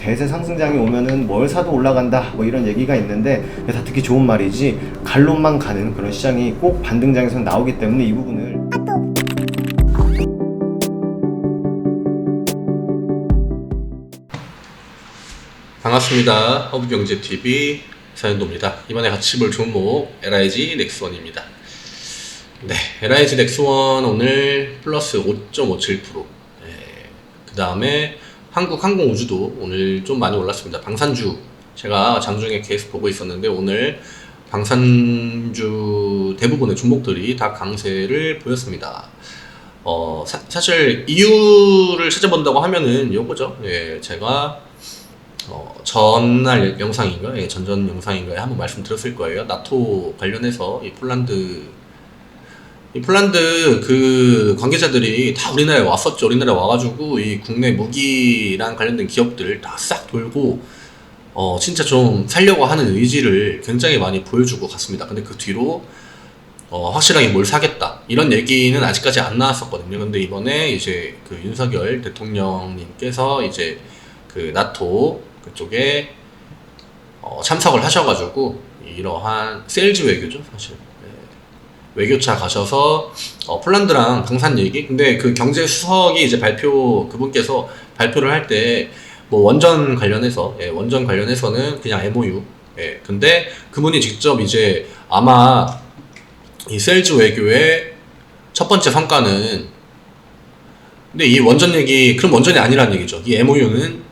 대세 상승장이 오면은 뭘 사도 올라간다 뭐 이런 얘기가 있는데 다 듣기 좋은 말이지 갈론만 가는 그런 시장이 꼭 반등장에서 나오기 때문에 이 부분을 반갑습니다. 허브경제TV 사연도입니다. 이번에 같이 볼 종목 LIG 넥스원입니다. 네, LIG 넥스원 오늘 플러스 5.57%. 그 다음에 한국항공우주도 오늘 좀 많이 올랐습니다. 방산주 제가 장중에 계속 보고 있었는데 오늘 방산주 대부분의 종목들이 다 강세를 보였습니다. 사실 이유를 찾아본다고 하면은 요거죠. 제가 전날 영상인가? 전전 영상인가에 한번 말씀드렸을 거예요. 나토 관련해서 이 폴란드 그 관계자들이 다 우리나라에 왔었죠. 우리나라에 와가지고 이 국내 무기랑 관련된 기업들 다 싹 돌고 진짜 좀 살려고 하는 의지를 굉장히 많이 보여주고 갔습니다. 근데 그 뒤로 확실하게 뭘 사겠다 이런 얘기는 아직까지 안 나왔었거든요. 근데 이번에 이제 그 윤석열 대통령님께서 이제 그 나토 그쪽에 참석을 하셔가지고 이러한 세일즈 외교죠 사실. 외교차 가셔서 폴란드랑 방산 얘기. 근데 그 경제수석이 이제 그분께서 발표를 할 때 뭐 원전 관련해서는 그냥 MOU. 근데 그분이 직접 이제 아마 이 세일즈 외교의 첫 번째 성과는 근데 이 원전 얘기 그럼 원전이 아니라는 얘기죠. 이 MOU는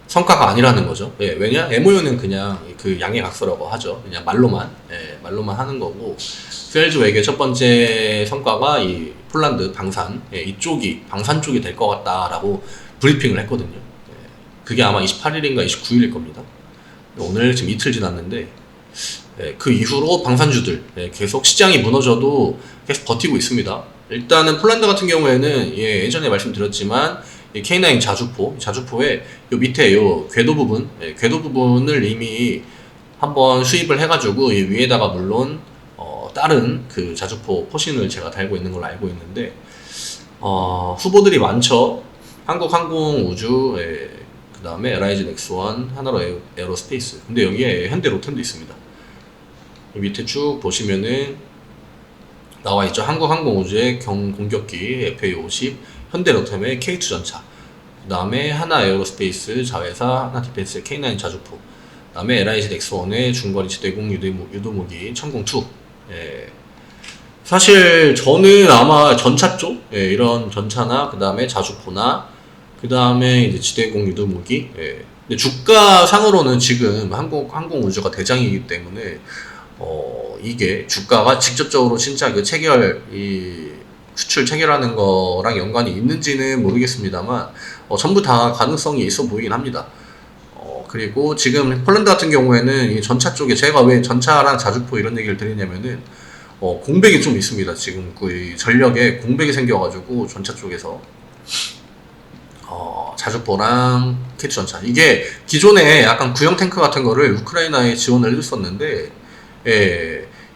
성과가 아니라는 거죠. 왜냐? MOU는 그냥 그 양해각서라고 하죠. 그냥 말로만 하는 거고, 세일즈 외교의 첫 번째 성과가 이 폴란드 방산, 이쪽이, 방산 쪽이 될 것 같다라고 브리핑을 했거든요. 그게 아마 28일인가 29일일 겁니다. 오늘 지금 이틀 지났는데, 그 이후로 방산주들, 계속 시장이 무너져도 계속 버티고 있습니다. 일단은 폴란드 같은 경우에는, 예전에 말씀드렸지만, 이 K9 자주포의 요 밑에 요 궤도 부분을 이미 한번 수입을 해가지고 이 위에다가 물론 다른 그 자주포 포신을 제가 달고 있는 걸로 알고 있는데 후보들이 많죠. 한국항공우주, 그 다음에 LIG 넥스원, 하나로 에어로스페이스. 근데 여기에 현대로템도 있습니다. 이 밑에 쭉 보시면은 나와 있죠. 한국항공우주의 공격기 FA50, 현대로템의 K2전차, 그 다음에 하나 에어로스페이스 자회사, 하나 디펜스의 K9 자주포, 그 다음에 LIG 넥스원의 중거리 지대공 유도무기 천공2. 사실 저는 아마 전차 쪽, 이런 전차나 그 다음에 자주포나 그 다음에 이제 지대공 유도무기. 근데 주가 상으로는 지금 항공우주가 대장이기 때문에 이게 주가가 직접적으로 진짜 그 수출 체결하는 거랑 연관이 있는지는 모르겠습니다만 전부 다 가능성이 있어 보이긴 합니다. 그리고 지금 폴란드 같은 경우에는 이 전차 쪽에 제가 왜 전차랑 자주포 이런 얘기를 드리냐면은 공백이 좀 있습니다. 지금 그 전력에 공백이 생겨가지고 전차 쪽에서 자주포랑 K2 전차 이게 기존에 약간 구형 탱크 같은 거를 우크라이나에 지원을 해줬었는데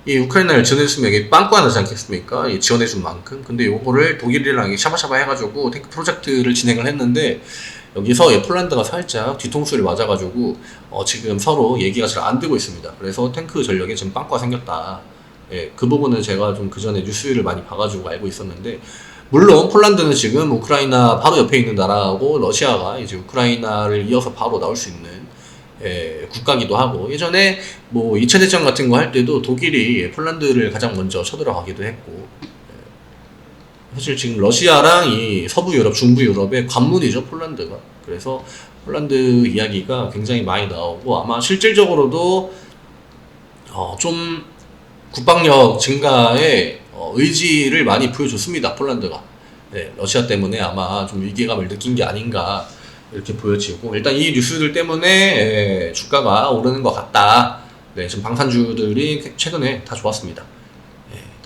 이 우크라이나를 지원해주면 이게 빵꾸가 나지 않겠습니까? 지원해준 만큼. 근데 요거를 독일이랑 샤바샤바 해가지고 탱크 프로젝트를 진행을 했는데 여기서 폴란드가 살짝 뒤통수를 맞아가지고 지금 서로 얘기가 잘 안 되고 있습니다. 그래서 탱크 전력에 지금 빵꾸가 생겼다. 그 부분은 제가 좀 그 전에 뉴스를 많이 봐가지고 알고 있었는데 물론 폴란드는 지금 우크라이나 바로 옆에 있는 나라고 러시아가 이제 우크라이나를 이어서 바로 나올 수 있는 국가기도 하고 예전에 뭐 2차 대전 같은 거 할 때도 독일이 폴란드를 가장 먼저 쳐들어가기도 했고 사실 지금 러시아랑 이 서부 유럽, 중부 유럽의 관문이죠 폴란드가. 그래서 폴란드 이야기가 굉장히 많이 나오고 아마 실질적으로도 좀 국방력 증가에 의지를 많이 보여줬습니다 폴란드가. 러시아 때문에 아마 좀 위기감을 느낀 게 아닌가 이렇게 보여지고 일단 이 뉴스들 때문에 주가가 오르는 것 같다. 지금 방산주들이 최근에 다 좋았습니다.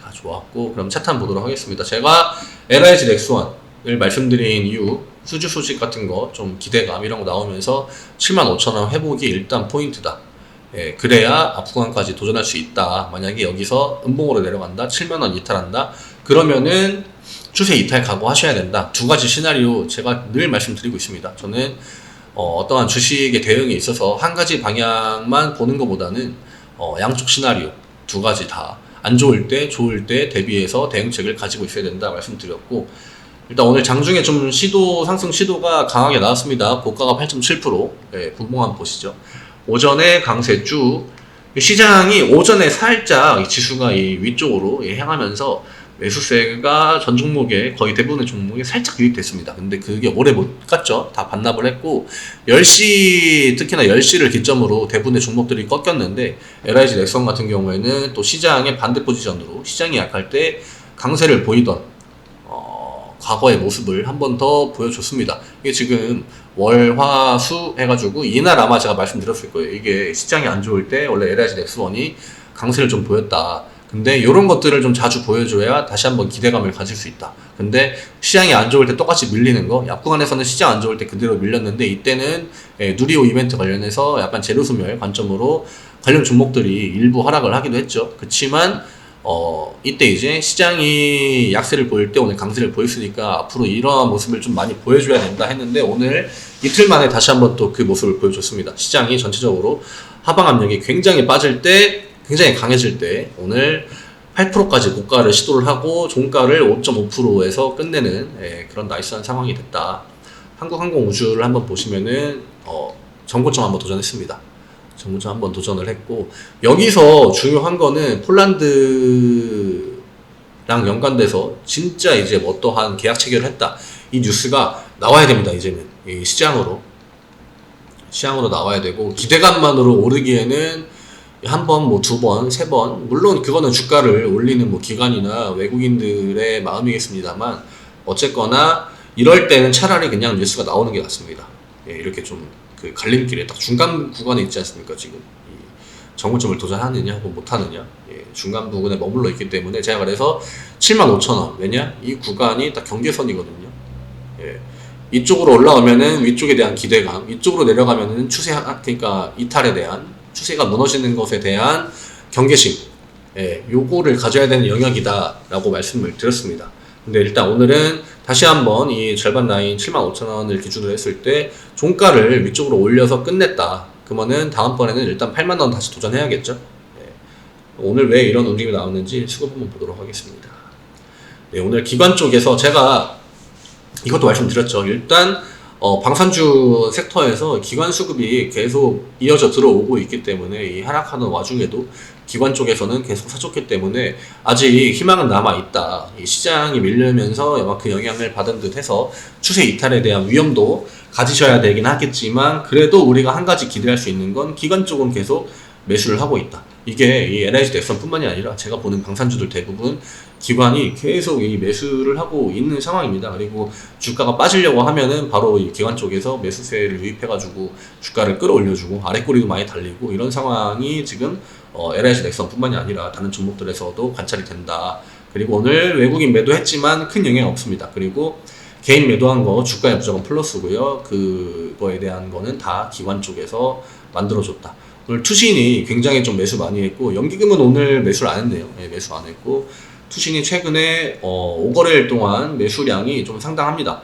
다 좋았고 그럼 차트 한번 보도록 하겠습니다. 제가 LIG 넥스원을 말씀드린 이유 수주 소식 같은 거 좀 기대감 이런 거 나오면서 75,000원 회복이 일단 포인트다. 그래야 앞구간까지 도전할 수 있다. 만약에 여기서 음봉으로 내려간다, 70,000원 이탈한다, 그러면은 추세 이탈 각오하셔야 된다. 두 가지 시나리오 제가 늘 말씀드리고 있습니다. 저는 어떠한 주식의 대응에 있어서 한 가지 방향만 보는 것보다는 양쪽 시나리오 두 가지 다 안 좋을 때, 좋을 때 대비해서 대응책을 가지고 있어야 된다 말씀드렸고, 일단 오늘 장중에 좀 상승 시도가 강하게 나왔습니다. 고가가 8.7%. 네, 분봉 한번 보시죠. 오전에 강세 쭉, 시장이 오전에 살짝 이 지수가 이 위쪽으로 향하면서 매수세가 전 종목에 거의 대부분의 종목에 살짝 유입됐습니다. 근데 그게 오래 못 갔죠. 다 반납을 했고 10시, 특히나 10시를 기점으로 대부분의 종목들이 꺾였는데, LIG 넥선 같은 경우에는 또 시장의 반대 포지션으로 시장이 약할 때 강세를 보이던 과거의 모습을 한 번 더 보여줬습니다. 이게 지금 월, 화, 수 해가지고 이날 아마 제가 말씀드렸을 거예요. 이게 시장이 안 좋을 때 원래 LIG 넥스원이 강세를 좀 보였다. 근데 이런 것들을 좀 자주 보여줘야 다시 한번 기대감을 가질 수 있다. 근데 시장이 안 좋을 때 똑같이 밀리는 거, 약구간에서는 시장 안 좋을 때 그대로 밀렸는데, 이때는 누리호 이벤트 관련해서 약간 재료소멸 관점으로 관련 종목들이 일부 하락을 하기도 했죠. 그렇지만 이때 이제 시장이 약세를 보일 때 오늘 강세를 보였으니까 앞으로 이러한 모습을 좀 많이 보여줘야 된다 했는데, 오늘 이틀 만에 다시 한번 또 그 모습을 보여줬습니다. 시장이 전체적으로 하방 압력이 굉장히 빠질 때, 굉장히 강해질 때 오늘 8%까지 고가를 시도를 하고 종가를 5.5%에서 끝내는 그런 나이스한 상황이 됐다. 한국항공우주를 한번 보시면은 전고점 한번 도전했습니다. 전고점 한번 도전을 했고, 여기서 중요한 거는 폴란드랑 연관돼서 진짜 이제 어떠한 계약 체결을 했다, 이 뉴스가 나와야 됩니다. 이제는 이 시장으로 나와야 되고, 기대감만으로 오르기에는 한 번, 뭐 두 번, 세 번, 물론 그거는 주가를 올리는 뭐 기관이나 외국인들의 마음이겠습니다만, 어쨌거나 이럴 때는 차라리 그냥 뉴스가 나오는 게 낫습니다. 이렇게 좀 그 갈림길에 딱 중간 구간에 있지 않습니까? 지금 이 정고점을 도전하느냐 혹은 못하느냐, 중간 부분에 머물러 있기 때문에 제가 그래서 75,000원, 왜냐? 이 구간이 딱 경계선이거든요. 이쪽으로 올라오면은 위쪽에 대한 기대감, 이쪽으로 내려가면은 그러니까 이탈에 대한, 추세가 무너지는 것에 대한 경계심, 요거를 가져야 되는 영역이다 라고 말씀을 드렸습니다. 근데 일단 오늘은 다시 한번 이 절반 라인 75,000원을 기준으로 했을 때 종가를 위쪽으로 올려서 끝냈다. 그러면은 다음번에는 일단 80,000원 다시 도전해야겠죠. 오늘 왜 이런 움직임이 나왔는지 수급 한번 보도록 하겠습니다. 오늘 기관 쪽에서 제가 이것도 말씀드렸죠. 일단 방산주 섹터에서 기관 수급이 계속 이어져 들어오고 있기 때문에, 이 하락하는 와중에도 기관 쪽에서는 계속 사줬기 때문에 아직 희망은 남아있다. 이 시장이 밀리면서 아마 그 영향을 받은 듯 해서 추세 이탈에 대한 위험도 가지셔야 되긴 하겠지만, 그래도 우리가 한 가지 기대할 수 있는 건 기관 쪽은 계속 매수를 하고 있다. 이게 이 LIG 넥선뿐만이 아니라 제가 보는 방산주들 대부분 기관이 계속 이 매수를 하고 있는 상황입니다. 그리고 주가가 빠지려고 하면은 바로 이 기관 쪽에서 매수세를 유입해가지고 주가를 끌어올려주고 아랫꼬리도 많이 달리고, 이런 상황이 지금 LIG 넥선뿐만이 아니라 다른 종목들에서도 관찰이 된다. 그리고 오늘 외국인 매도했지만 큰 영향 없습니다. 그리고 개인 매도한 거 주가에 무조건 플러스고요. 그거에 대한 거는 다 기관 쪽에서 만들어줬다. 오늘 투신이 굉장히 좀 매수 많이 했고, 연기금은 오늘 매수를 안 했네요. 매수 안 했고, 투신이 최근에 5거래일 동안 매수량이 좀 상당합니다.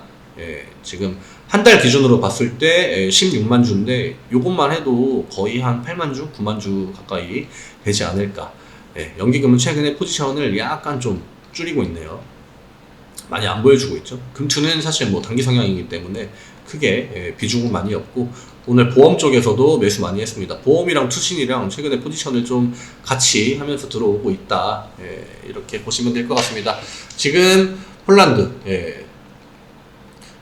지금 한 달 기준으로 봤을 때 16만 주인데, 요것만 해도 거의 한 8만 주, 9만 주 가까이 되지 않을까. 연기금은 최근에 포지션을 약간 좀 줄이고 있네요. 많이 안 보여주고 있죠. 금투는 사실 뭐 단기 성향이기 때문에 크게 비중은 많이 없고, 오늘 보험 쪽에서도 매수 많이 했습니다. 보험이랑 투신이랑 최근에 포지션을 좀 같이 하면서 들어오고 있다. 이렇게 보시면 될 것 같습니다. 지금 폴란드,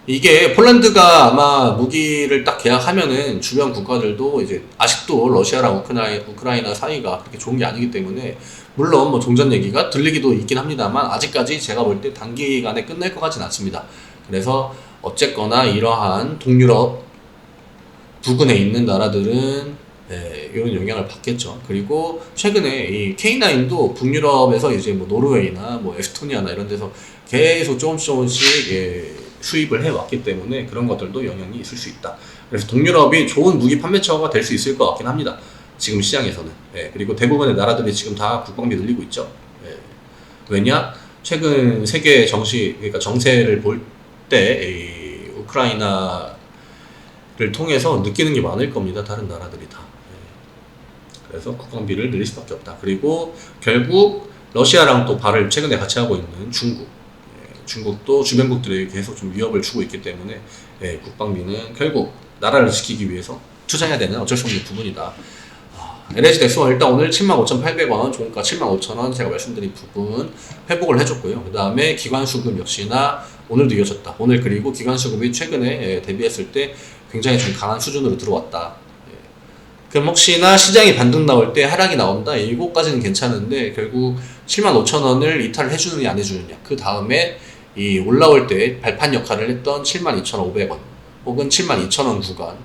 이게 폴란드가 아마 무기를 딱 계약하면은 주변 국가들도 이제 아직도 러시아랑 우크라이나 사이가 그렇게 좋은 게 아니기 때문에, 물론 뭐 종전 얘기가 들리기도 있긴 합니다만 아직까지 제가 볼 때 단기간에 끝날 것 같진 않습니다. 그래서 어쨌거나 이러한 동유럽 부근에 있는 나라들은 이런 영향을 받겠죠. 그리고 최근에 이 K9도 북유럽에서 이제 뭐 노르웨이나 뭐 에스토니아나 이런 데서 계속 조금씩 수입을 해왔기 때문에 그런 것들도 영향이 있을 수 있다. 그래서 동유럽이 좋은 무기 판매처가 될 수 있을 것 같긴 합니다. 지금 시장에서는. 그리고 대부분의 나라들이 지금 다 국방비 늘리고 있죠. 왜냐? 최근 세계 그러니까 정세를 볼 때 우크라이나를 통해서 느끼는 게 많을 겁니다. 다른 나라들이 다. 그래서 국방비를 늘릴 수밖에 없다. 그리고 결국 러시아랑 또 발을 최근에 같이 하고 있는 중국. 중국도 주변국들에게 계속 좀 위협을 주고 있기 때문에 국방비는 결국 나라를 지키기 위해서 투자해야 되는 어쩔 수 없는 부분이다. LH 덱스원 일단 오늘 75,800원, 종가 75,000원 제가 말씀드린 부분 회복을 해줬고요. 그 다음에 기관수급 역시나 오늘도 이어졌다. 오늘 그리고 기관수급이 최근에 대비했을 때 굉장히 좀 강한 수준으로 들어왔다. 그럼 혹시나 시장이 반등 나올 때 하락이 나온다? 이거까지는 괜찮은데 결국 75,000원을 이탈을 해주느냐 안 해주느냐. 그 다음에 이 올라올 때 발판 역할을 했던 72,500원 혹은 72,000원 구간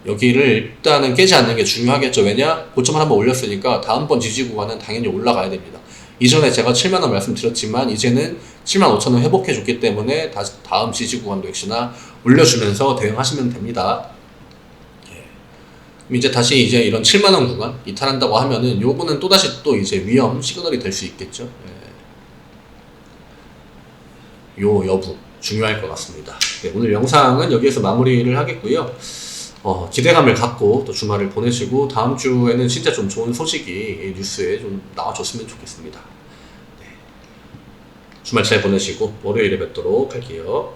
여기를 일단은 깨지 않는 게 중요하겠죠. 왜냐? 고점을 한번 올렸으니까 다음번 지지 구간은 당연히 올라가야 됩니다. 이전에 제가 7만원 말씀드렸지만 이제는 75,000원 회복해줬기 때문에 다음 지지 구간도 역시나 올려주면서 대응하시면 됩니다. 이제 다시 이제 이런 7만원 구간 이탈한다고 하면은 요거는 또다시 또 이제 위험 시그널이 될 수 있겠죠. 요 여부 중요할 것 같습니다. 오늘 영상은 여기에서 마무리를 하겠고요. 기대감을 갖고 또 주말을 보내시고 다음 주에는 진짜 좀 좋은 소식이 뉴스에 좀 나와줬으면 좋겠습니다. 주말 잘 보내시고 월요일에 뵙도록 할게요.